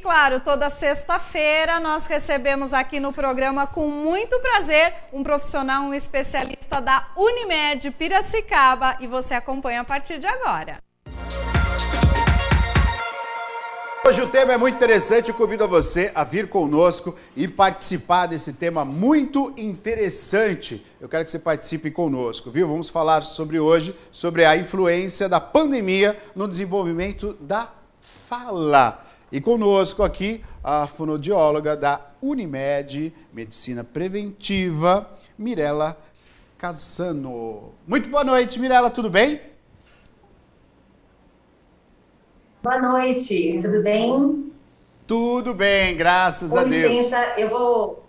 claro, toda sexta-feira nós recebemos aqui no programa com muito prazer um profissional, um especialista da Unimed Piracicaba e você acompanha a partir de agora. Hoje o tema é muito interessante, eu convido a você a vir conosco e participar desse tema muito interessante. Eu quero que você participe conosco, viu? Vamos falar sobre a influência da pandemia no desenvolvimento da fala. E conosco aqui a fonoaudióloga da Unimed, Medicina Preventiva, Mirela Casano. Muito boa noite, Mirela, tudo bem? Boa noite, tudo bem? Tudo bem, graças a Deus. Com licença, eu vou...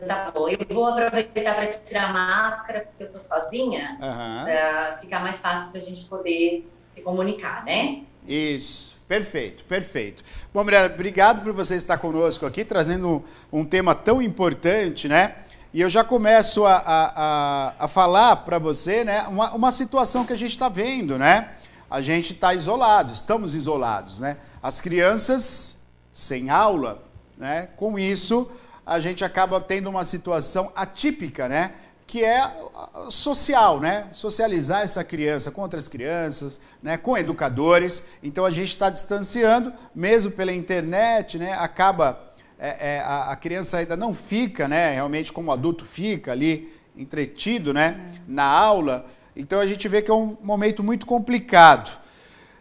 Tá bom, eu vou aproveitar para tirar a máscara, porque eu tô sozinha, para ficar mais fácil para a gente poder se comunicar, né? Isso, perfeito, perfeito. Bom, Mirela, obrigado por você estar conosco aqui, trazendo um tema tão importante, né? E eu já começo a falar para você, né, uma situação que a gente está vendo, né? A gente está isolado, estamos isolados, né? As crianças sem aula, né? Com isso, a gente acaba tendo uma situação atípica, né? Que é social, né? Socializar essa criança com outras crianças, né? Com educadores. Então, a gente está distanciando, mesmo pela internet, né? Acaba... a criança ainda não fica, né, realmente como o adulto fica ali, entretido, né, na aula. Então a gente vê que é um momento muito complicado.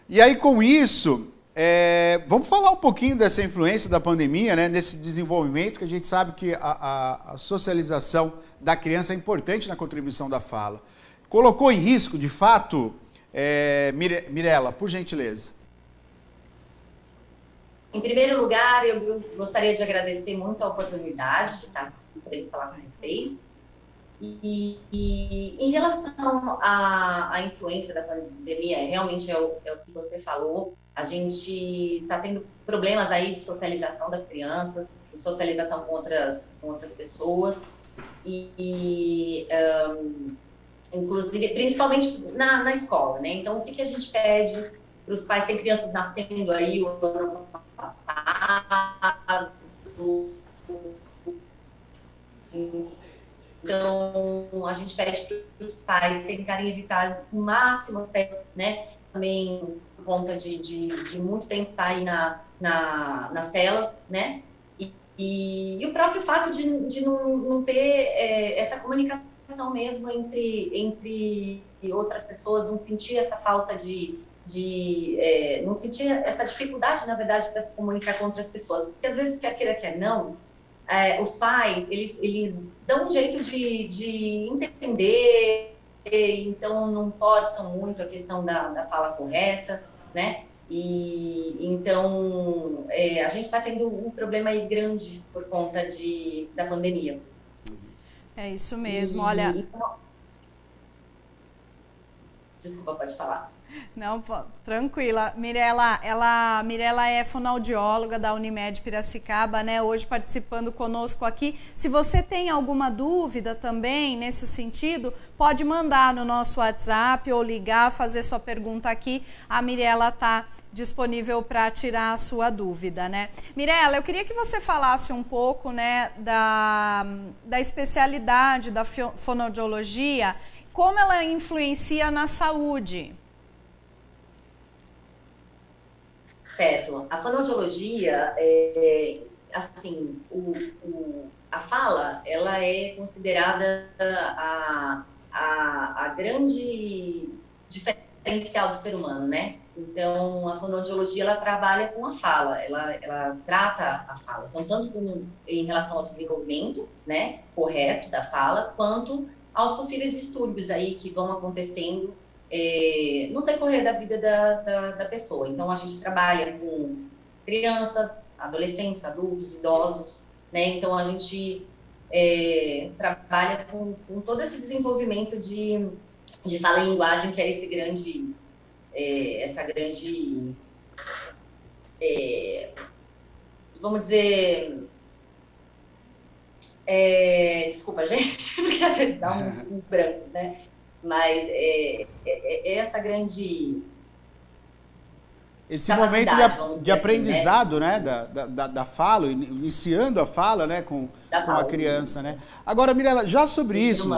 E aí com isso, vamos falar um pouquinho dessa influência da pandemia, né, nesse desenvolvimento, que a gente sabe que a socialização da criança é importante na contribuição da fala. Colocou em risco, de fato, Mirela, por gentileza. Em primeiro lugar, eu gostaria de agradecer muito a oportunidade de estar podendo falar com vocês. E em relação à influência da pandemia, realmente é o que você falou, a gente está tendo problemas aí de socialização das crianças, de socialização com outras pessoas, inclusive, principalmente na escola, né? Então, o que a gente pede para os pais? Tem crianças nascendo aí o ano passado. Então, a gente pede para os pais tentarem evitar o máximo os testes, né? Também por conta de muito tempo estar aí nas telas, né? E o próprio fato de não ter essa comunicação mesmo entre outras pessoas, não sentir essa falta não sentir essa dificuldade, na verdade, para se comunicar com outras pessoas. Porque às vezes, quer queira, quer não, os pais, eles dão um jeito de entender, então não forçam muito a questão da fala correta, né? E então a gente está tendo um problema aí grande por conta da pandemia. É isso mesmo, olha... Desculpa, pode falar. Não, tranquila. Mirela é fonoaudióloga da Unimed Piracicaba, né? Hoje participando conosco aqui. Se você tem alguma dúvida também nesse sentido, pode mandar no nosso WhatsApp ou ligar, fazer sua pergunta aqui. A Mirela está disponível para tirar a sua dúvida, né? Mirela, eu queria que você falasse um pouco, né, da especialidade da fonoaudiologia, como ela influencia na saúde. Certo. A fonoaudiologia, assim, a fala, ela é considerada a grande diferencial do ser humano, né? Então, a fonoaudiologia, ela trabalha com a fala, ela trata a fala, então, tanto em relação ao desenvolvimento, né, correto da fala, quanto aos possíveis distúrbios aí que vão acontecendo no decorrer da vida da pessoa. Então, a gente trabalha com crianças, adolescentes, adultos, idosos, né? Então, a gente trabalha com todo esse desenvolvimento de fala e linguagem, que é essa grande, vamos dizer... desculpa, gente, porque às vezes dá uns brancos, né? Mas essa grande esse momento de aprendizado, né, da fala, iniciando a fala, né, com a criança, né? Agora, Mirela, já sobre isso,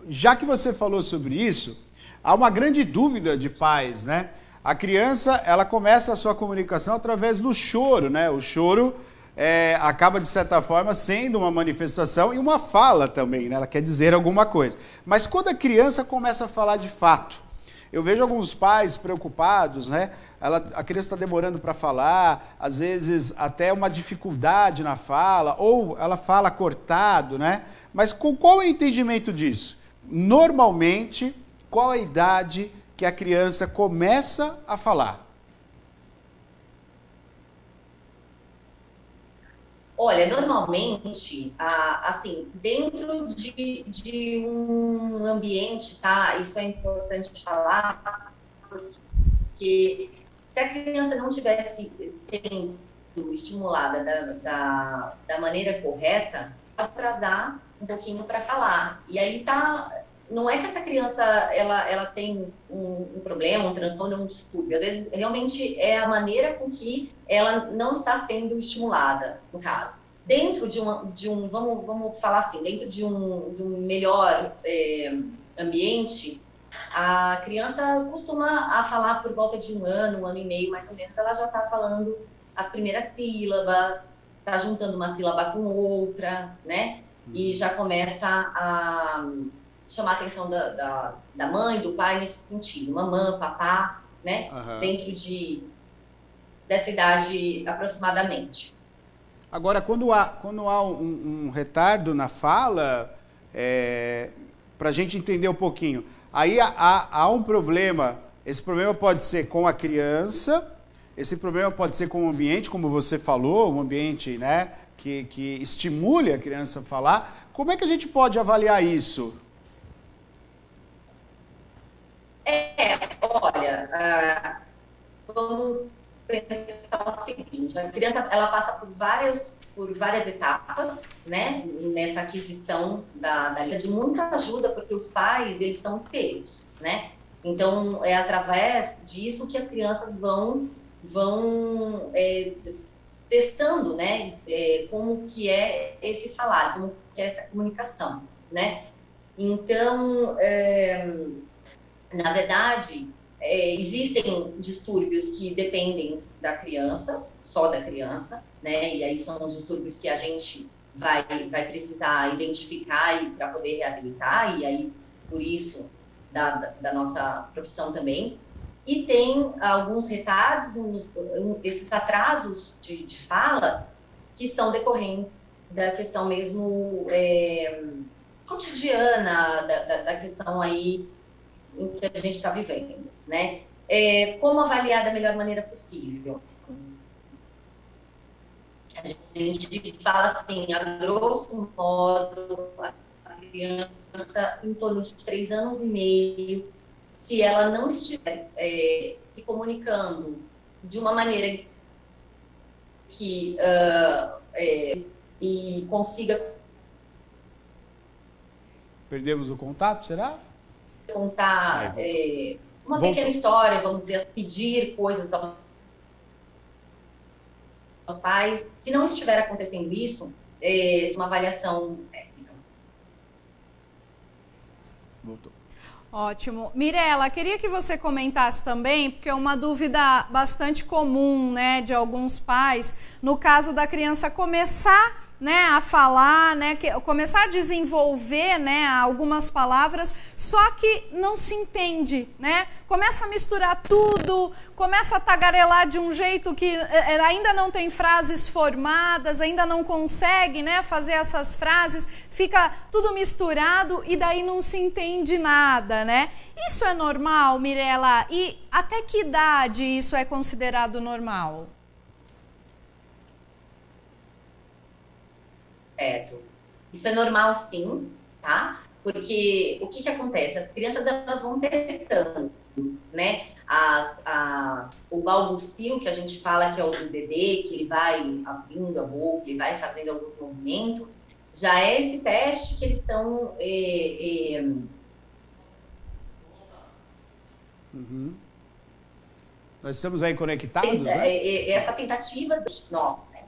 já que você falou sobre isso, há uma grande dúvida de pais, né? A criança, ela começa a sua comunicação através do choro, né? O choro acaba, de certa forma, sendo uma manifestação e uma fala também, né? Ela quer dizer alguma coisa. Mas quando a criança começa a falar de fato, eu vejo alguns pais preocupados, né? A criança está demorando para falar, às vezes até uma dificuldade na fala, ou ela fala cortado, né? Mas qual é o entendimento disso? Normalmente, qual a idade que a criança começa a falar? Olha, normalmente, assim, dentro de um ambiente, tá? Isso é importante falar, porque se a criança não estivesse sendo estimulada da maneira correta, vai atrasar um pouquinho para falar. E aí não é que essa criança ela tem um problema, um transtorno, um distúrbio. Às vezes, realmente, é a maneira com que ela não está sendo estimulada, no caso. Dentro de um vamos falar assim, dentro de um melhor ambiente, a criança costuma a falar por volta de um ano e meio, mais ou menos, ela já está falando as primeiras sílabas, está juntando uma sílaba com outra, né? E já começa a chamar a atenção da mãe, do pai nesse sentido, mamã, papá, né? Uhum. Dentro dessa idade aproximadamente. Agora, quando há um retardo na fala, para a gente entender um pouquinho, aí há um problema. Esse problema pode ser com a criança, esse problema pode ser com o ambiente, como você falou, um ambiente, né, que estimule a criança a falar. Como é que a gente pode avaliar isso? Olha, vamos pensar o seguinte: a criança ela passa por várias etapas, né, nessa aquisição da língua, de muita ajuda, porque os pais, eles são espelhos, né? Então, é através disso que as crianças vão testando, né, como que é esse falar, como que é essa comunicação, né? Então, na verdade, existem distúrbios que dependem da criança, só da criança, né? E aí são os distúrbios que a gente vai precisar identificar para poder reabilitar, e aí, por isso, da nossa profissão também. E tem alguns retardos, esses atrasos de fala, que são decorrentes da questão mesmo cotidiana, da questão aí em que a gente está vivendo, né? Como avaliar da melhor maneira possível? A gente fala assim, a grosso modo, a criança em torno de 3 anos e meio, se ela não estiver se comunicando de uma maneira que e consiga... Perdemos o contato, será? Contar uma pequena história, vamos dizer, pedir coisas aos pais. Se não estiver acontecendo isso, uma avaliação técnica. Voltou. Ótimo. Mirela, queria que você comentasse também, porque é uma dúvida bastante comum, né, de alguns pais, no caso da criança começar, né, a falar, né, começar a desenvolver, né, algumas palavras, só que não se entende, né? Começa a misturar tudo, começa a tagarelar de um jeito que ainda não tem frases formadas, ainda não consegue, né, fazer essas frases, fica tudo misturado e daí não se entende nada, né? Isso é normal, Mirela? E até que idade isso é considerado normal? Certo. Isso é normal, sim, tá? Porque o que acontece? As crianças, elas vão testando, né? O balbucio, que a gente fala que é o do bebê, que ele vai abrindo a boca, ele vai fazendo alguns movimentos, já é esse teste que eles estão... Nós estamos aí conectados, né? Essa tentativa dos nossos. Né?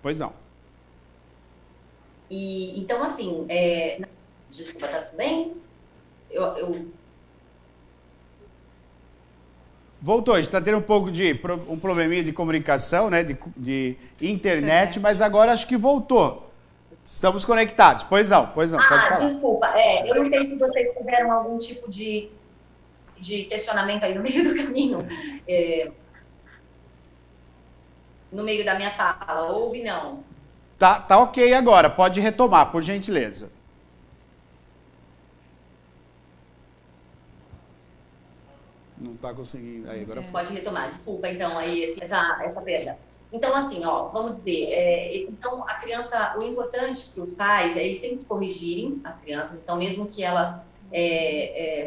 Pois não. E, então, assim, desculpa, tá tudo bem? Voltou, a gente está tendo um pouco de um probleminha de comunicação, né? De internet, mas agora acho que voltou. Estamos conectados. Pois não, pode falar. Desculpa, eu não sei se vocês tiveram algum tipo de questionamento aí no meio do caminho, no meio da minha fala, ouve não? Tá ok agora, pode retomar, por gentileza. Não está conseguindo, aí agora foi. Pode retomar, desculpa, então, aí essa perda. Então, assim, ó, vamos dizer, então a criança, o importante para os pais é eles sempre corrigirem as crianças, então mesmo que elas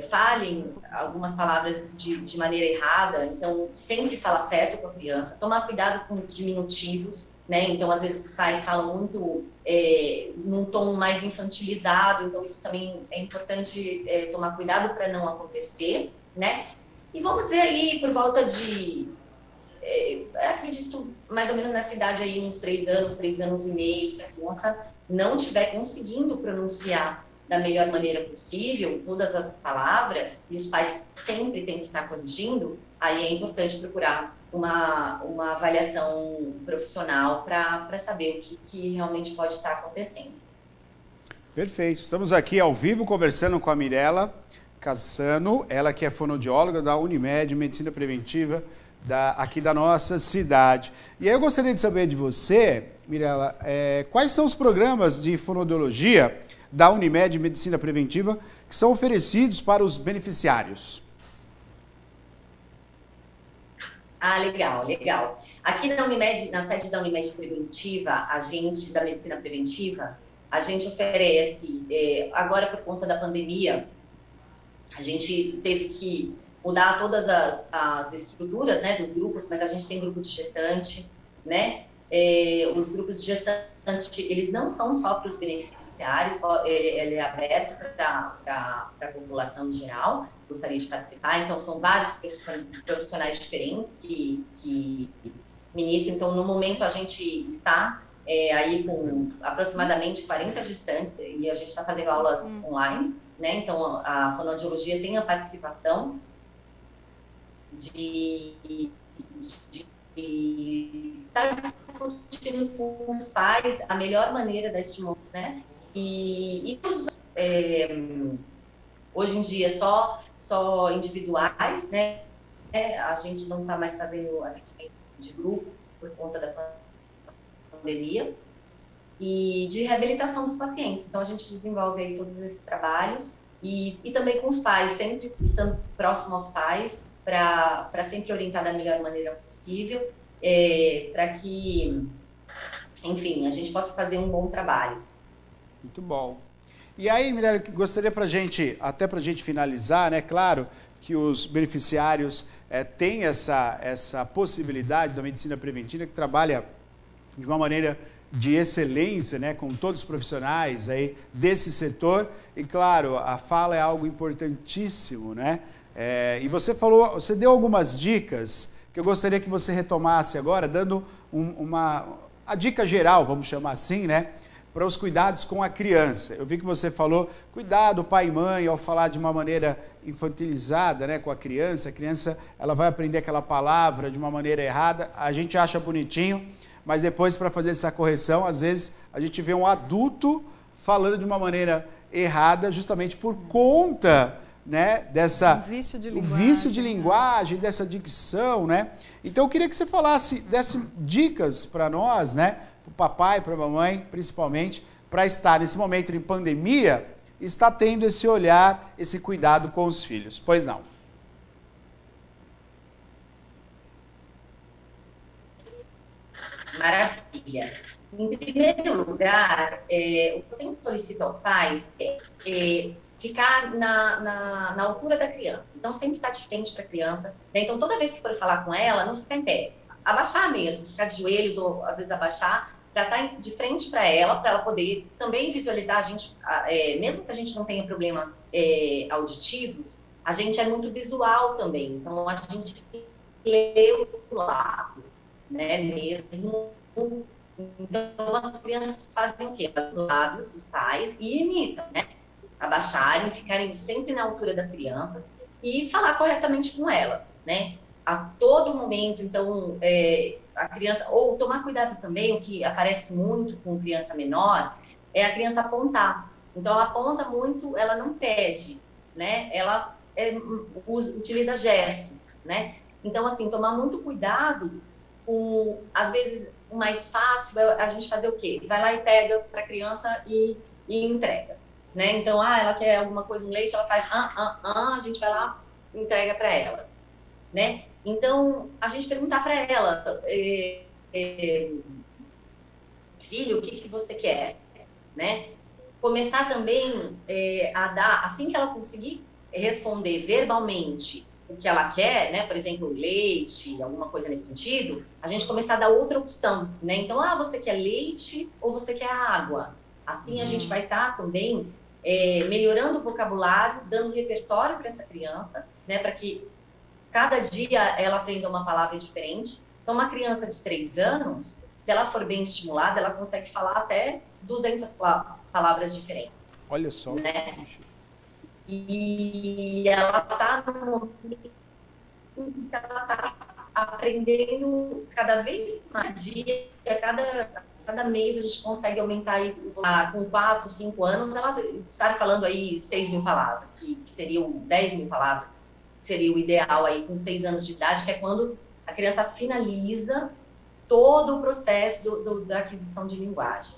falem algumas palavras de maneira errada, então sempre falar certo com a criança, tomar cuidado com os diminutivos, né, então às vezes os pais falam muito num tom mais infantilizado, então isso também é importante tomar cuidado para não acontecer, né, e vamos dizer aí por volta de acredito mais ou menos nessa idade aí, uns 3 anos e meio, se a criança não estiver conseguindo pronunciar da melhor maneira possível todas as palavras, e os pais sempre têm que estar corrigindo, aí é importante procurar uma avaliação profissional para saber o que realmente pode estar acontecendo. Perfeito. Estamos aqui ao vivo conversando com a Mirela Cassano, ela que é fonoaudióloga da Unimed, Medicina Preventiva, aqui da nossa cidade. E aí eu gostaria de saber de você, Mirela, quais são os programas de fonoaudiologia da Unimed Medicina Preventiva que são oferecidos para os beneficiários? Legal. Aqui na Unimed, na sede da Unimed Preventiva, da Medicina Preventiva, a gente oferece, agora por conta da pandemia, a gente teve que mudar todas as estruturas, né, dos grupos, mas a gente tem grupo de gestante, né, os grupos de gestante, eles não são só para os beneficiários, ele é aberto para a população em geral, gostaria de participar, então são vários profissionais diferentes que ministram, então no momento a gente está aí com aproximadamente 40 gestantes e a gente está fazendo aulas online, né, então a fonoaudiologia tem a participação de estar discutindo com os pais a melhor maneira da estimulação, né? E hoje em dia só individuais, né? A gente não está mais fazendo atendimento de grupo por conta da pandemia e de reabilitação dos pacientes. Então a gente desenvolve aí todos esses trabalhos e também com os pais, sempre estando próximo aos pais, para sempre orientar da melhor maneira possível, para que, enfim, a gente possa fazer um bom trabalho. Muito bom. E aí, Mirela, gostaria até para a gente finalizar, né, claro, que os beneficiários têm essa possibilidade da medicina preventiva, que trabalha de uma maneira de excelência, né, com todos os profissionais aí desse setor, e claro, a fala é algo importantíssimo, né? E você deu algumas dicas que eu gostaria que você retomasse agora, dando a dica geral, vamos chamar assim, né, para os cuidados com a criança. Eu vi que você falou, cuidado pai e mãe ao falar de uma maneira infantilizada, né, com a criança ela vai aprender aquela palavra de uma maneira errada, a gente acha bonitinho, mas depois para fazer essa correção, às vezes a gente vê um adulto falando de uma maneira errada justamente por conta, né, vício de linguagem, dessa dicção, né? Então eu queria que você desse dicas para nós, né, para o papai, para a mamãe, principalmente, para estar nesse momento de pandemia, está tendo esse olhar, esse cuidado com os filhos. Pois não? Maravilha. Em primeiro lugar, o que eu sempre solicito aos pais ficar na altura da criança. Então, sempre estar de frente para a criança. Né? Então, toda vez que for falar com ela, não ficar em pé. Abaixar mesmo, ficar de joelhos ou, às vezes, abaixar para estar de frente para ela poder também visualizar. A gente, mesmo que a gente não tenha problemas auditivos, a gente é muito visual também. Então, a gente lê o lado, né? Mesmo. Então, as crianças fazem o quê? Os lábios dos pais e imitam, né? Abaixarem, ficarem sempre na altura das crianças e falar corretamente com elas, né? A todo momento, então, a criança... Ou tomar cuidado também, o que aparece muito com criança menor, é a criança apontar. Então, ela aponta muito, ela não pede, né? Ela utiliza gestos, né? Então, assim, tomar muito cuidado com... Às vezes, o mais fácil é a gente fazer o quê? Vai lá e pega para a criança e entrega, né? Então, ela quer alguma coisa, um leite, ela faz a gente vai lá e entrega para ela, né? Então, a gente perguntar para ela, filho, o que você quer, né? Começar também a dar, assim que ela conseguir responder verbalmente o que ela quer, né? Por exemplo, leite, alguma coisa nesse sentido, a gente começar a dar outra opção, né? Então, você quer leite ou você quer água? Assim a gente vai estar também melhorando o vocabulário, dando repertório para essa criança, né? Para que cada dia ela aprenda uma palavra diferente. Então, uma criança de 3 anos, se ela for bem estimulada, ela consegue falar até 200 palavras diferentes. Olha só. Né? E ela está no momento que ela está aprendendo cada vez mais dia, cada mês a gente consegue aumentar aí, com 4, 5 anos, ela está falando aí 6 mil palavras, que seriam 10 mil palavras. Seria o ideal aí com 6 anos de idade, que é quando a criança finaliza todo o processo da aquisição de linguagem.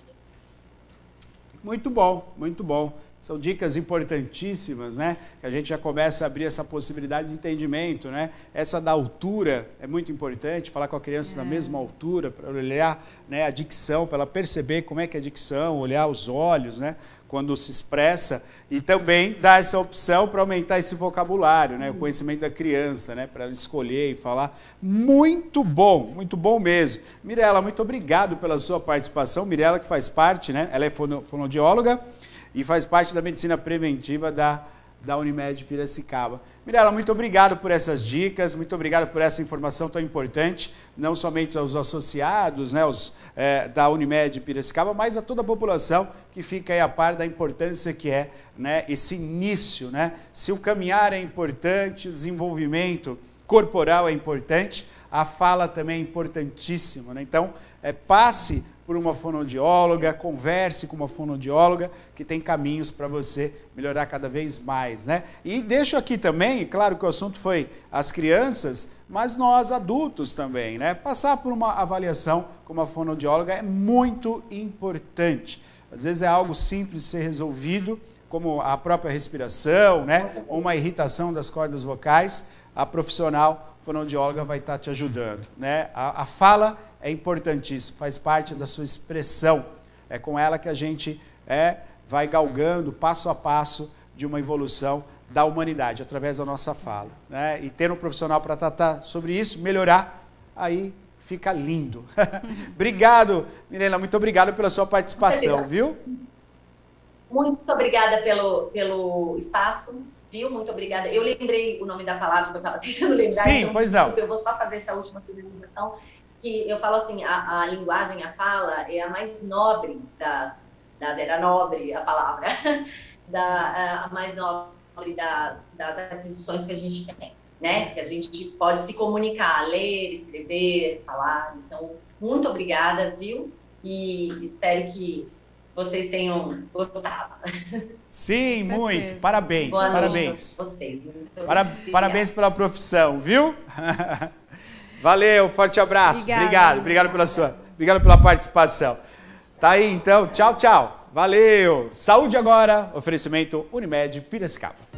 Muito bom, muito bom. São dicas importantíssimas, né? Que a gente já começa a abrir essa possibilidade de entendimento, né? Essa da altura é muito importante, falar com a criança na mesma altura, para olhar, né, a dicção, para ela perceber como é que é a dicção, olhar os olhos, né? Quando se expressa, e também dar essa opção para aumentar esse vocabulário, né? O conhecimento da criança, né? Para ela escolher e falar. Muito bom mesmo. Mirela, muito obrigado pela sua participação. Mirela, que faz parte, né? Ela é fonoaudióloga e faz parte da medicina preventiva da Unimed Piracicaba. Mirela, muito obrigado por essas dicas, muito obrigado por essa informação tão importante, não somente aos associados, né, da Unimed Piracicaba, mas a toda a população que fica aí a par da importância que é, né, esse início, né? Se o caminhar é importante, o desenvolvimento corporal é importante, a fala também é importantíssima, né? Então, passe por uma fonoaudióloga, converse com uma fonoaudióloga, que tem caminhos para você melhorar cada vez mais, né? E deixo aqui também, claro que o assunto foi as crianças, mas nós adultos também, né? Passar por uma avaliação com uma fonoaudióloga é muito importante. Às vezes é algo simples de ser resolvido, como a própria respiração, né? Ou uma irritação das cordas vocais, a profissional fonoaudióloga vai estar te ajudando, né? A fala é importantíssimo, faz parte da sua expressão. É com ela que a gente vai galgando passo a passo de uma evolução da humanidade, através da nossa fala, né? E ter um profissional para tratar sobre isso, melhorar, aí fica lindo. Obrigado, Mirela, muito obrigado pela sua participação, viu? Muito obrigada pelo espaço, viu? Muito obrigada. Eu lembrei o nome da palavra que eu estava tentando lembrar. Sim, então, pois não. Eu vou só fazer essa última finalização, que eu falo assim, a linguagem, a fala é a mais nobre era nobre a palavra, a mais nobre das aquisições que a gente tem, né? Que a gente pode se comunicar, ler, escrever, falar. Então, muito obrigada, viu? E espero que vocês tenham gostado. Sim, muito. Parabéns, Boa parabéns. Noite a vocês. Parabéns pela profissão, viu? Valeu, forte abraço. Obrigado pela participação. Tá aí então, tchau. Valeu. Saúde agora, oferecimento Unimed Piracicaba.